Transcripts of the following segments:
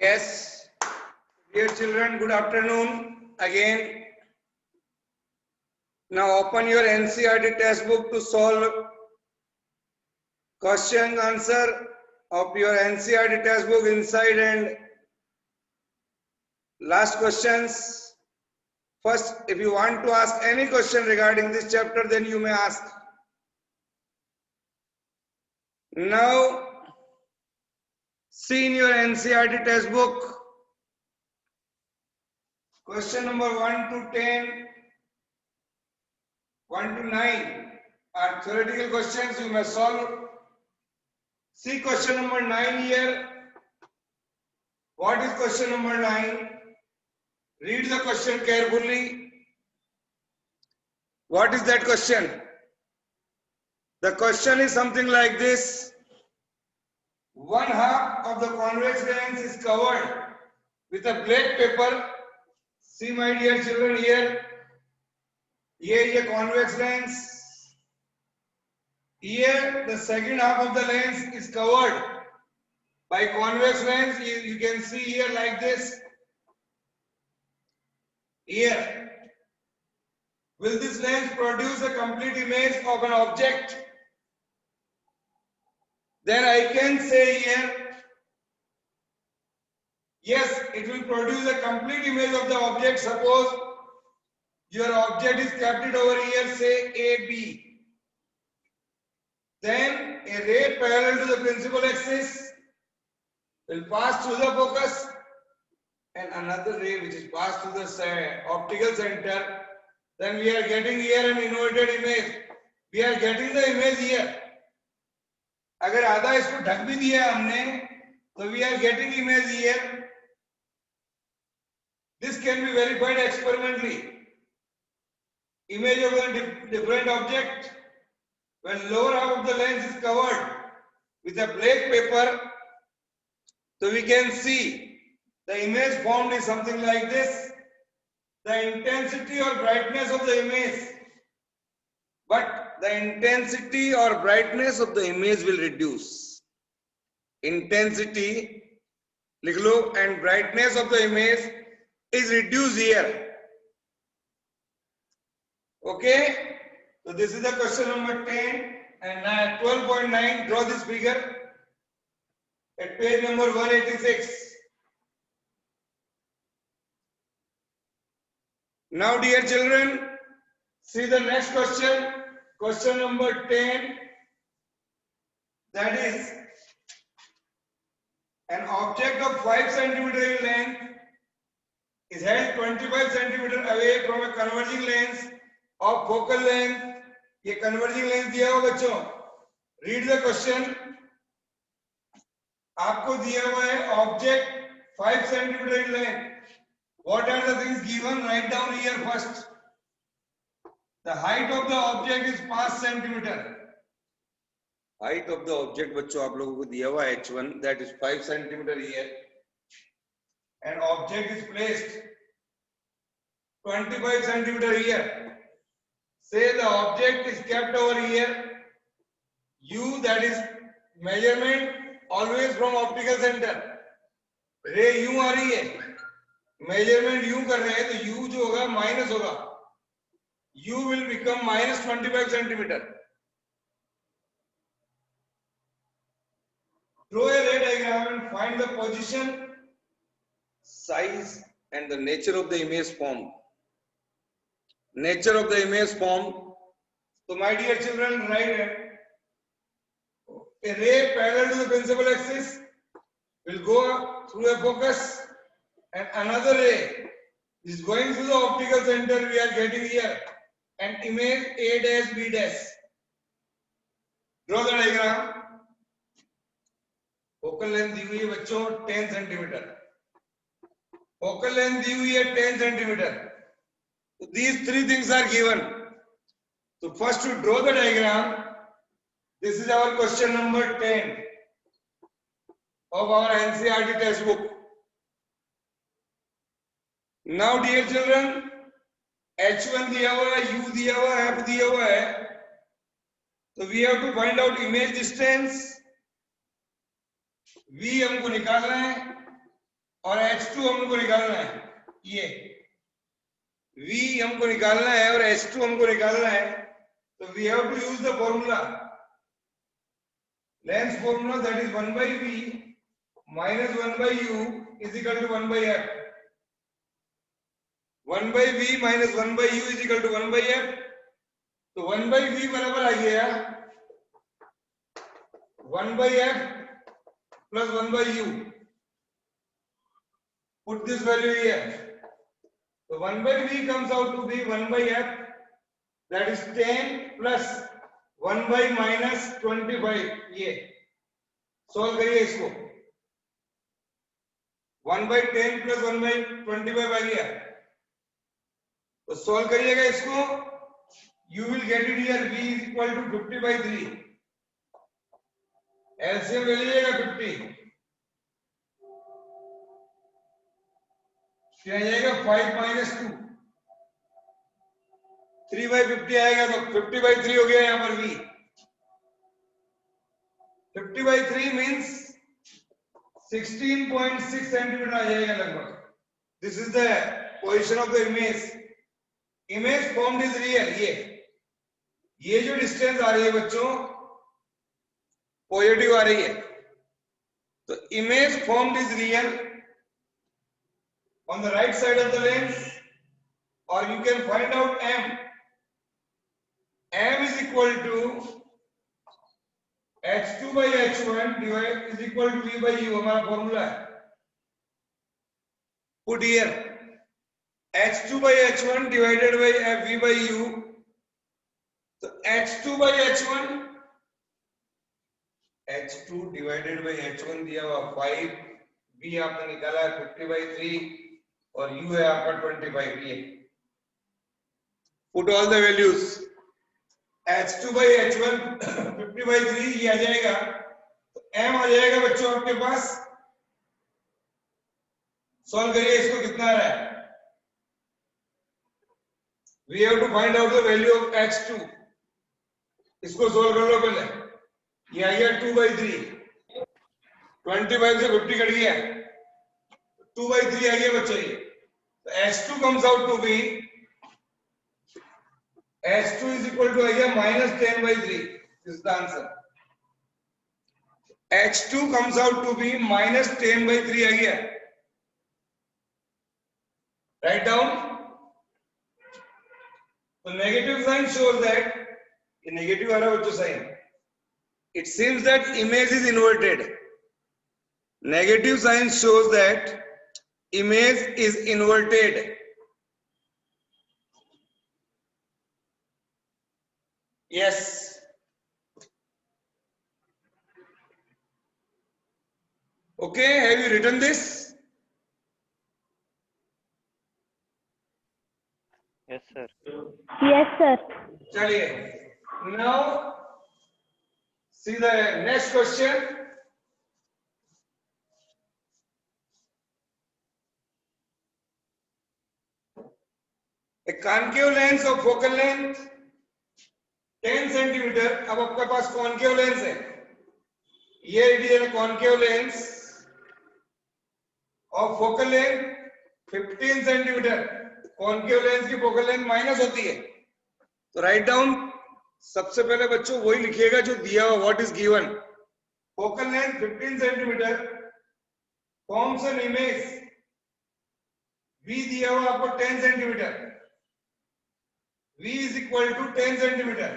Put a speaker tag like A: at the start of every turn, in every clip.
A: Yes, dear children, good afternoon again. Now open your NCERT textbook to solve question answer of your NCERT textbook inside and last questions. First, if you want to ask any question regarding this chapter, then you may ask. Now, see in your NCERT textbook, question number 1 to 10, 1 to 9 are theoretical questions you may solve. See question number 9 here. What is question number 9? Read the question carefully. What is that question? The question is something like this. One half of the convex lens is covered with a black paper. See my dear children here. Here is a convex lens. Here the second half of the lens is covered by convex lens. You can see here like this. Here. Will this lens produce a complete image of an object? Then I can say here, yes, it will produce a complete image of the object. Suppose your object is kept it over here, say AB. Then a ray parallel to the principal axis will pass through the focus and another ray which is passed through the optical center. Then we are getting here an inverted image. We are getting the image here. अगर आधा इसको ढक भी दिया हमने तो we are getting image here. This can be verified experimentally. Image of a different object when lower half of the lens is covered with a black paper, so we can see the image formed is something like this. The intensity or brightness of the image, but the intensity or brightness of the image will reduce. Intensity, लिख लो, and brightness of the image is reduced here. Okay, so this is the question number 10 and 12.9. Draw this figure at page number 186. Now, dear children, see the next question, question number 10. That is, an object of 5 centimeter in length is held 25 centimeter away from a converging lens of focal length. ये converging lens दिया हुआ बच्चों. Read the question. आपको दिया हुआ है object 5 centimeter in length. What are the things given? Write down here first. The height of the object is 5 centimeter. Height of the object बच्चों आप लोगों को दिया हुआ है h1, that is 5 centimeter here. And object is placed 25 centimeter here. Say the object is kept over here. U, that is measurement always from optical center. रे यूं आ रही है, मेजरमेंट यूं कर रहे हैं तो U जो होगा माइनस होगा. U will become minus 25 centimeter. Draw a ray diagram and find the position, size and the nature of the image formed. Nature of the image formed. So my dear children, write it. A ray parallel to the principal axis will go through a focus and another ray is going through the optical center. We are getting here an image A dash B dash. Draw the diagram. Focal length दी हुई है बच्चों 10 centimeter. Focal length दी हुई है 10 centimeter. So these three things are given. So first to draw the diagram. This is our question number 10 of our NCERT textbook. Now dear children, H1 दिया हुआ है, U दिया हुआ है, F दिया हुआ है. So we have to find out image distance. V हमको निकालना है. और H2 हमको निकालना है, ये V हमको निकालना है और H2 हमको निकालना है, तो we have to use the formula, Lenz's formula, that is 1 by V minus 1 by U is equal to 1 by F. 1 by V minus 1 by U is equal to 1 by F. तो 1 by V बराबर आ गया 1 by F plus 1 by U. Put this value here. So 1 by V comes out to be 1 by F, that is 10 plus 1 by minus 25. ये solve करिए इसको. 1 by 10 plus 1 by 25 आ गया. तो solve करिएगा इसको. You will get it here. V is equal to 50 by 3. LCM ले लीजिएगा 50. क्या जाएगा 5 minus 2. 3 by 50 आएगा तो 50 by 3 हो गया यहाँ पर V. 50 by 3 means 16.6 centimeter आ जाएगा लगभग. This is the position of the image. Image formed is real. ये जो डिस्टेंस आ रही है बच्चों पॉजिटिव आ रही है, तो image formed is real on the right side of the lens, or you can find out M. M is equal to H2 by H1 divided is equal to V by U. हमारा formula है. Put here H2 by H1 divided by V by U. तो H2 by H1, H2 divided by H1 दिया हुआ 5, V आपने निकाला है 50 by 3 और U है आपका 25. ये put all the values. H2 by H1 50 by 3 ये आ जाएगा, तो M आ जाएगा बच्चों आपके पास. सॉल्व करिए इसको, कितना आ रहा है. We have to find out the value of H2. इसको सोल्व कर लो पहले. ये आ गया 2 by 3. 25 से 50 कट गया, 2 by 3 आ गया बच्चों. ये तो H2 comes out to be H2 is equal to आ गया minus 10 by 3. This is the answer. H2 comes out to be minus 10 by 3 आ गया. Write down. So negative sign shows that ये negative आ रहा है बच्चों sign. It seems that image is inverted. Negative sign shows that image is inverted. Yes. Okay, have you written this?
B: Yes, sir.
C: Yes, sir.
A: चलिए. Now see the next question. A concave lens of focal length 10 centimeter. अब आपके पास concave lens है. ये it is a concave lens of focal length 15 centimeter. concave lens की focal length minus होती है. तो write down. सबसे पहले बच्चों वही लिखिएगा जो दिया हुआ. What is given. Focal length 15 centimetre forms an image. V दिया हुआ आपको 10 centimetre. V is equal to 10 centimeter.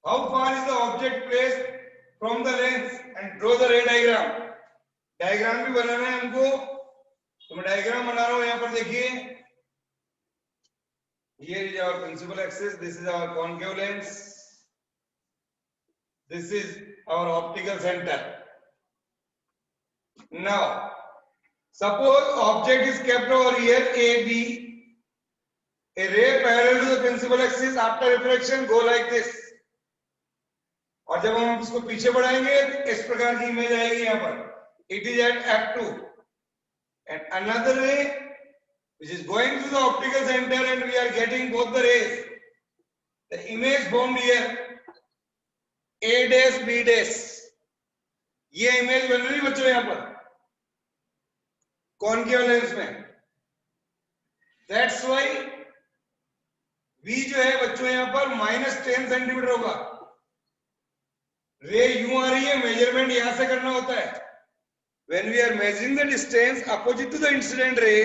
A: How far is the object placed from the lens and draw the ray diagram. Diagram भी बनाना है हमको, तो मैं diagram बना रहा हूं. यहां पर देखिए, here is our principal axis, this is our concave lens, this is our optical center. Now suppose object is kept over here AB, a ray parallel to the principal axis after reflection go like this. और जब हम इसको पीछे बढ़ाएंगे इस प्रकार की image आएगी. यहां पर it is at f2 and another ray which is going to the optical center and we are getting both the rays. The image formed here A dash B dash. ये इमेज बन रही बच्चों यहाँ पर concave lens में, that's why V जो है बच्चों यहाँ पर -10 सेंटीमीटर होगा। रे यूं आ रही है, मेजरमेंट यहां से करना होता है। When we are measuring the distance opposite to the incident ray,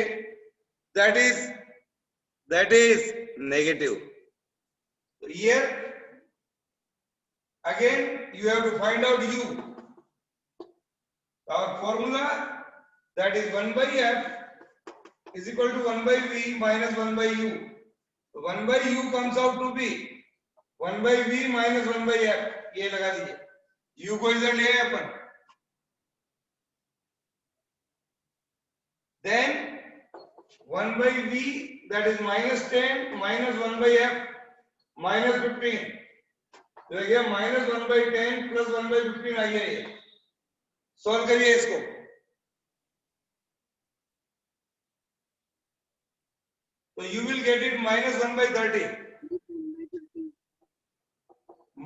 A: that is negative. So here again you have to find out U. Our formula, that is 1 by F is equal to 1 by V minus 1 by U. So 1 by U comes out to be 1 by V minus 1 by F. ये लगा दीजिए, U को इधर ले आए अपन। Then 1 by V, that is -10 minus 1 by F minus 15. तो ये -1 by 10 plus 1 by 15 आई है। ये सॉल्व करिए इसको। तो you will get it -1 by 30.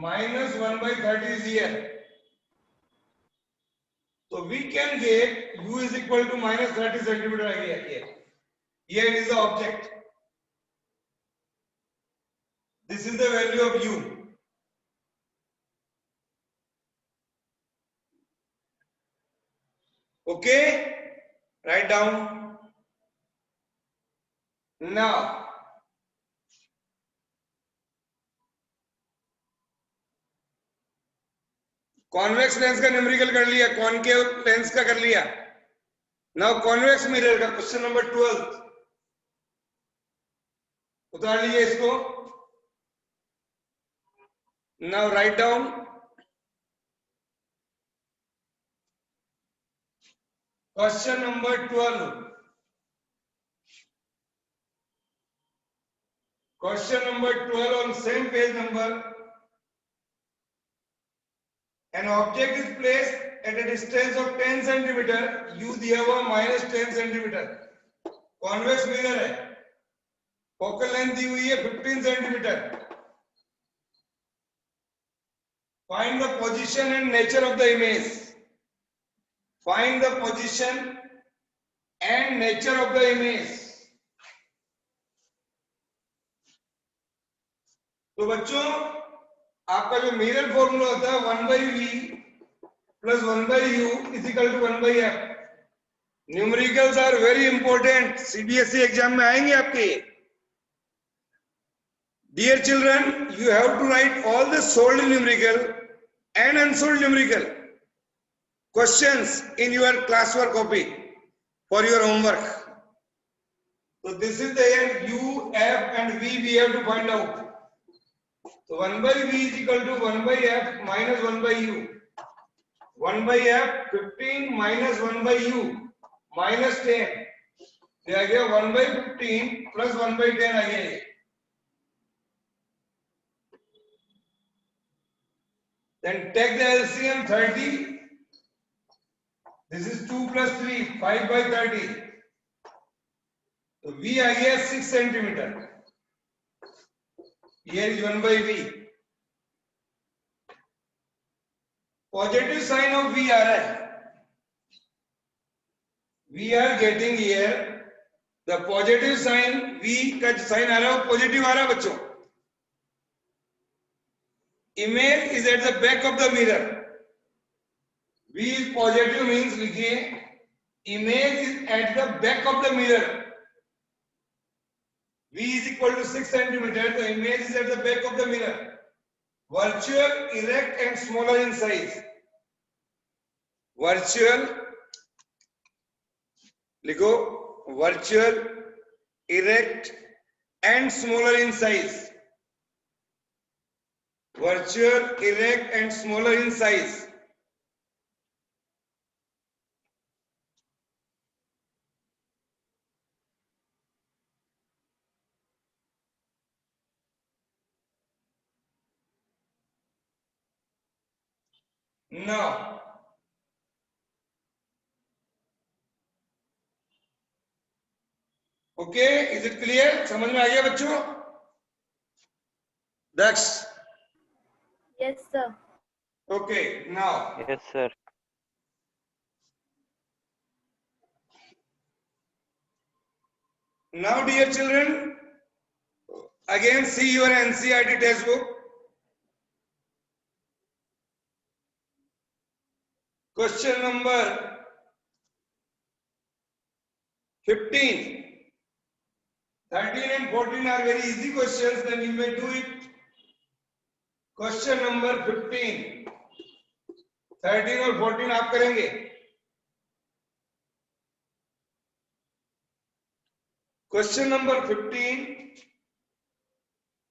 A: -1 by 30 is here. So we can get U is equal to -30 centimeter here. Here is the object. This is the value of U. Okay? Write down. Now, convex lens का numerical कर लिया, concave lens का कर लिया। Now convex mirror का question number 12 उतार लीजिए इसको। Now write down question number 12। Question number 12 on same page number. An object is placed at a distance of 10 centimeter. U दिया हुआ -10 centimeter. Convex mirror है. Focal length दी हुई है 15 centimeter. Find the position and nature of the image. Find the position and nature of the image. तो बच्चों आपका जो mirror formula होता है 1 by V plus 1 by U is equal to 1 by F. Numericals are very important, CBSE exam में आएंगे आपके। Dear children, you have to write all the solved numerical and unsolved numerical questions in your class work copy for your homework. So this is the U, F and V we have to find out. So 1 by V is equal to 1 by F minus 1 by U. 1 by F 15 minus 1 by U minus 10. ये आ गया 1 by 15 plus 1 by 10 आ गया ये। Then take the LCM 30. This is 2 plus 3, 5 by 30. तो V आ गया 6 centimetre. Here is 1 by V. Positive sign of V आ रहा है। We are getting here the positive sign. V का जो साइन आ रहा है वो पॉजिटिव आ रहा है बच्चों। Image is at the back of the mirror. V is positive means लिखिए image is at the back of the mirror. V is equal to 6 centimeter. The image is at the back of the mirror. Virtual, erect and smaller in size. Virtual, लिखो virtual, erect and smaller in size. Virtual, erect and smaller in size. Now, okay, is it clear? समझ में आ गया बच्चों? Dax.
B: Yes, sir.
A: Okay, now.
C: Yes, sir.
A: Now, dear children, again see your NCERT textbook. Question number 15. 13 and 14 are very easy questions, then you may do it. Question number 15. 13 और 14 आप करेंगे. Question number 15.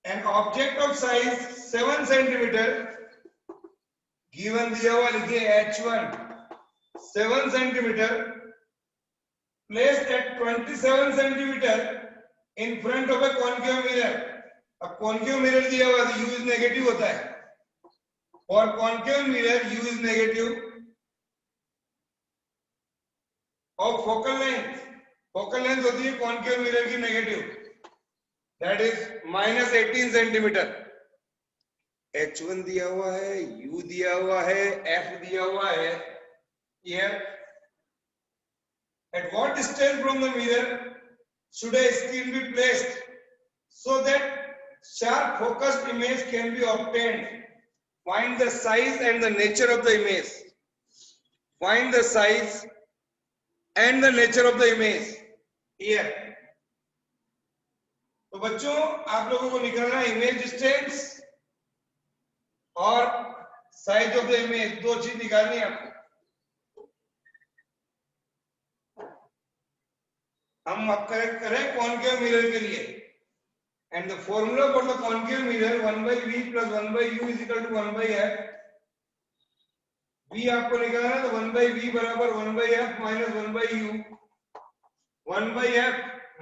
A: An object of size 7 centimeter given दिया हुआ लिखिए H1 7 centimeter placed at 27 centimeter in front of a concave mirror. अब concave mirror दिया हुआ है, U is negative होता है. For concave mirror, U is negative of focal length. Focal length होती है concave mirror की negative. That is minus 18 centimeter. H1 दिया हुआ है, U दिया हुआ है, F दिया हुआ है. Here, at what distance from the mirror should a screen be placed so that sharp focused image can be obtained? Find the size and the nature of the image. Find the size and the nature of the image. Here. तो बच्चों आप लोगों को निकालना image distance और size of the image, दो चीज निकालनी है आपको. हम अब करेक्ट करें कॉन्केव मिरर के लिए. And the formula for the concave mirror 1/v + 1/u = 1/f. v आपको निकालना है तो 1/v बराबर 1/f - 1/u. 1/f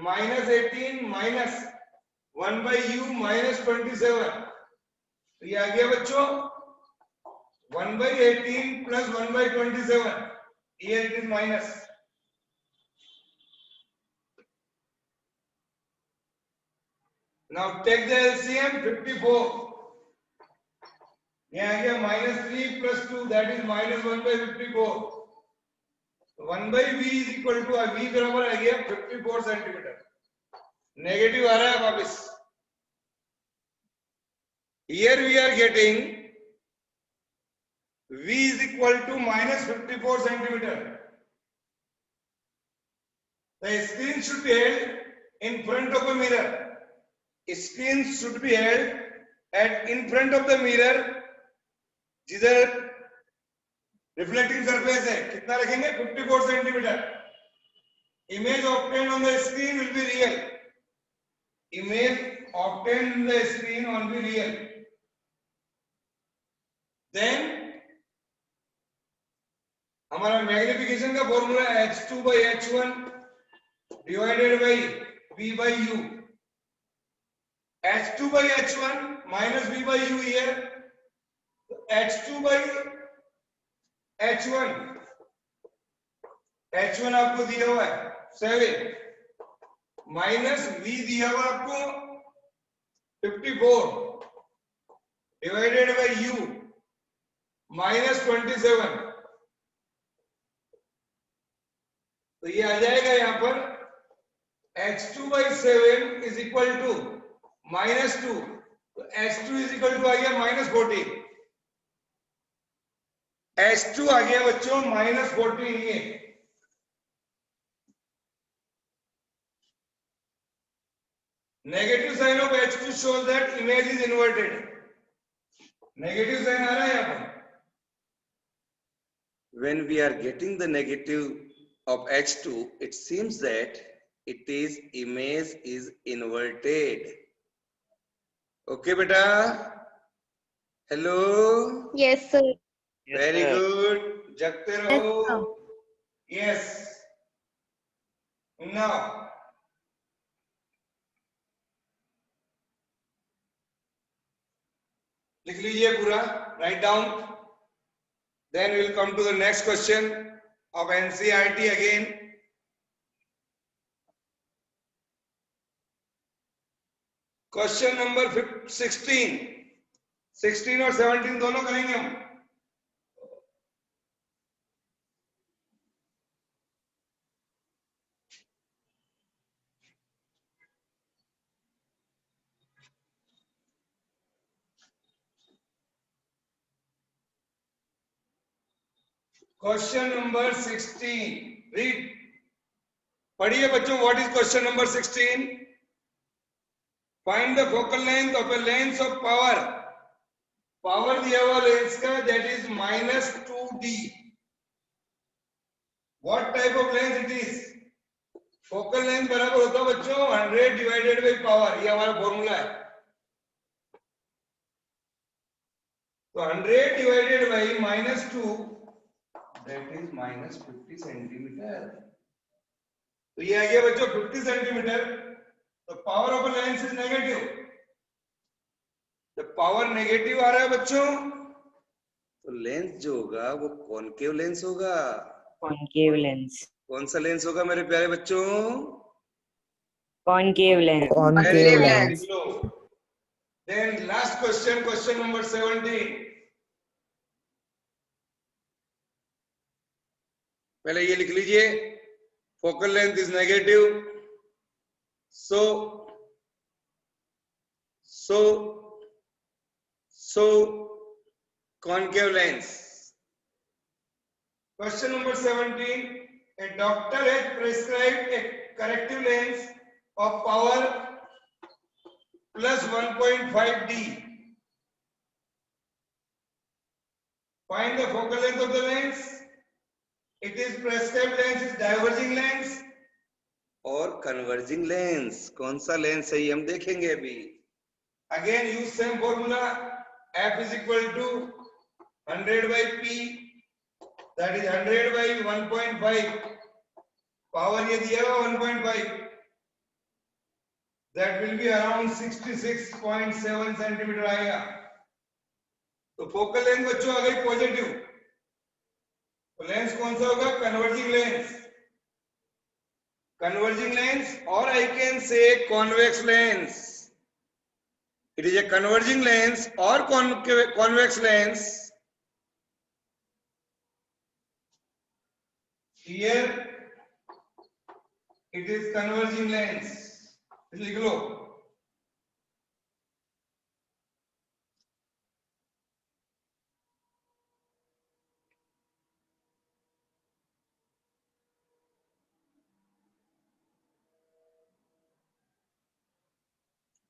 A: -18 minus 1/u -27. तो ये आ गया बच्चों 1/18 + 1/27. Here it is minus. Now take the LCM 54. ये आ गया -3 + 2, that is -1/54. 1/v is equal to v बराबर आ गया 54 सेंटीमीटर. नेगेटिव आ रहा है वापस. Here we are getting v is equal to -54 centimeter. The screen should be held in front of a mirror. Screen should be held at in front of the mirror. जिधर reflecting surface है कितना रखेंगे 54 centimetre. Image obtained on the screen will be real. Image obtained on the screen will be real. Then हमारा magnification का formula H2/H1 divided by V/U. H2/H1 minus V/U here. H2/H1. H1 आपको दिया हुआ है 7 minus V दिया हुआ आपको 54 divided by U -27. तो ये आ जाएगा यहां पर H2/7 is equal to -2. तो H2 is equal to आ गया -14. H2 आ गया बच्चों -14. ये negative sign of H2 shows that image is inverted. Negative sign आ रहा है यहाँ पर. When we are getting the negative of H2, it seems that image is inverted. Okay, beta. Hello.
B: Yes, sir.
A: Very good. जगते रहो. Yes. Now. लिख लीजिए पूरा. Write down. Then we'll come to the next question of NCERT again. Question number 16. 16 और 17 दोनों करेंगे हम. Question number 16 read पढ़िए बच्चों. What is question number 16? Find the focal length of a lens of power. Power दिया हुआ lens का, that is -2d. What type of lens it is? Focal length बराबर होता है बच्चों 100 डिवाइडेड बाई पावर. ये हमारा फॉर्मूला है. तो 100 divided by -2, that is -50 centimetre. तो ये आ गया बच्चों 50 सेंटीमीटर. तो power of a lens is negative. जब पावर नेगेटिव आ रहा है बच्चों, तो लेंस जो होगा वो कॉनकेव लेंस होगा.
B: Concave lens.
A: कौन सा लेंस होगा मेरे प्यारे बच्चों?
B: Concave lens.
C: Concave lens.
A: Then last question, question number 17. पहले ये लिख लीजिए. Focal length is negative, so concave lens. Question number 17. A doctor has prescribed a corrective lens of power plus 1.5d. Find the focal length of the lens. It is prescribed lens is diverging lens और converging lens. कौन सा lens है ये हम देखेंगे अभी. Again use same formula. F is equal to 100 by P. That is 100 by 1.5. Power ये दिया हुआ 1.5. That will be around 66.7 centimetre आएगा. तो फोकल लेंथ बच्चों आ गई पॉजिटिव. तो लेंस कौन सा होगा? Converging lens. Converging lens, or I can say convex lens. It is a converging lens or convex lens. Here it is converging lens. लिख लो.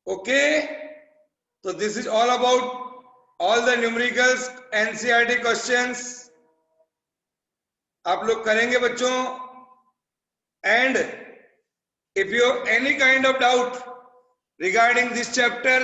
A: Okay, so this is all about all the numericals NCERT questions आप लोग करेंगे बच्चों. And if you have any kind of doubt regarding this chapter,